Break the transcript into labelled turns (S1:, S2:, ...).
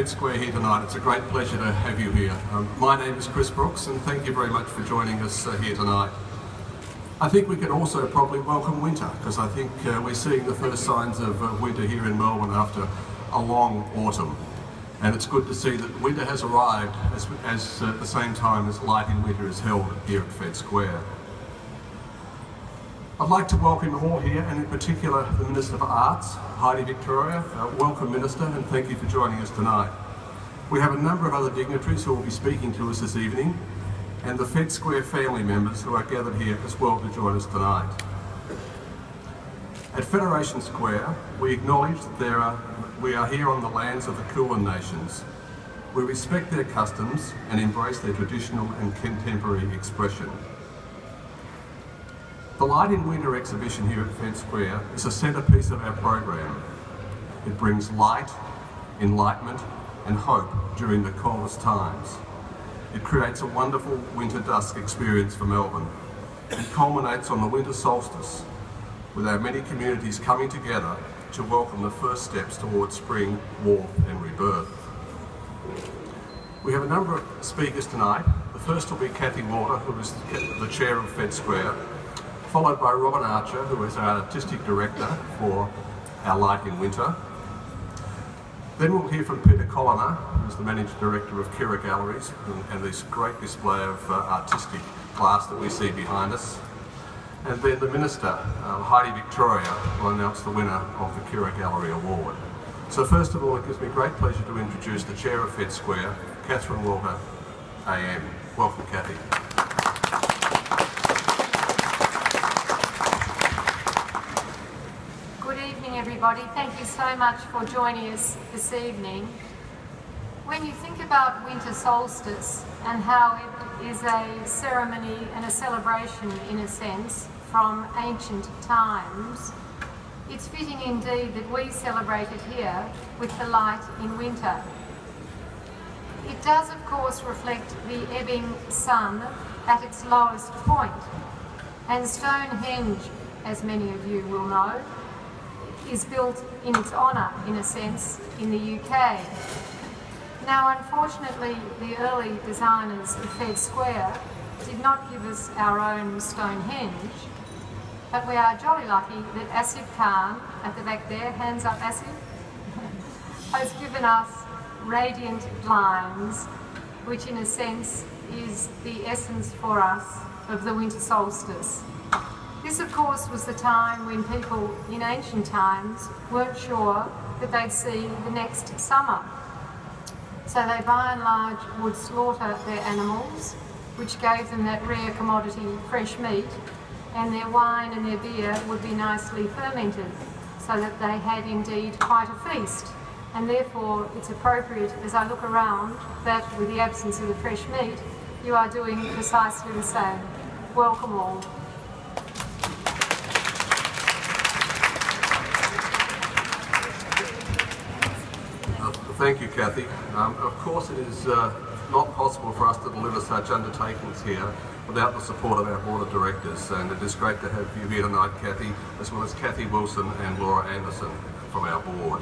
S1: Fed Square here tonight. It's a great pleasure to have you here. My name is Chris Brooks and thank you very much for joining us here tonight. I think we can also probably welcome winter, because I think we're seeing the first signs of winter here in Melbourne after a long autumn. And it's good to see that winter has arrived as at the same time as Light in Winter is held here at Fed Square. I'd like to welcome you all here, and in particular the Minister for Arts, Heidi Victoria. Welcome, Minister, and thank you for joining us tonight. We have a number of other dignitaries who will be speaking to us this evening, and the Fed Square family members who are gathered here as well to join us tonight. At Federation Square, we acknowledge that we are here on the lands of the Kulin Nations. We respect their customs and embrace their traditional and contemporary expression. The Light in Winter exhibition here at Fed Square is a centrepiece of our program. It brings light, enlightenment and hope during the coldest times. It creates a wonderful winter dusk experience for Melbourne. It culminates on the winter solstice, with our many communities coming together to welcome the first steps towards spring, warmth and rebirth. We have a number of speakers tonight. The first will be Cathy Walter, who is the chair of Fed Square, followed by Robin Archer, who is our artistic director for our Light in Winter. Then we'll hear from Peter Colliner, who's the managing director of Kira Galleries, and this great display of artistic glass that we see behind us. And then the Minister, Heidi Victoria, will announce the winner of the Kira Gallery Award. So first of all, it gives me great pleasure to introduce the chair of Fed Square, Catherine Walter, AM. Welcome, Cathy.
S2: Everybody, thank you so much for joining us this evening. When you think about winter solstice and how it is a ceremony and a celebration in a sense from ancient times, it's fitting indeed that we celebrate it here with the light in winter. It does of course reflect the ebbing sun at its lowest point, and Stonehenge, as many of you will know, is built in its honour, in a sense, in the UK. Now, unfortunately, the early designers of Fed Square did not give us our own Stonehenge, but we are jolly lucky that Asif Khan, at the back there, hands up Asif, has given us radiant lines, which in a sense is the essence for us of the winter solstice. This, of course, was the time when people in ancient times weren't sure that they'd see the next summer. So they, by and large, would slaughter their animals, which gave them that rare commodity, fresh meat, and their wine and their beer would be nicely fermented, so that they had indeed quite a feast. And therefore, it's appropriate, as I look around, that with the absence of the fresh meat, you are doing precisely the same. Welcome all.
S1: Thank you, Cathy. Of course, it is not possible for us to deliver such undertakings here without the support of our Board of Directors, and it is great to have you here tonight, Cathy, as well as Cathy Wilson and Laura Anderson from our Board.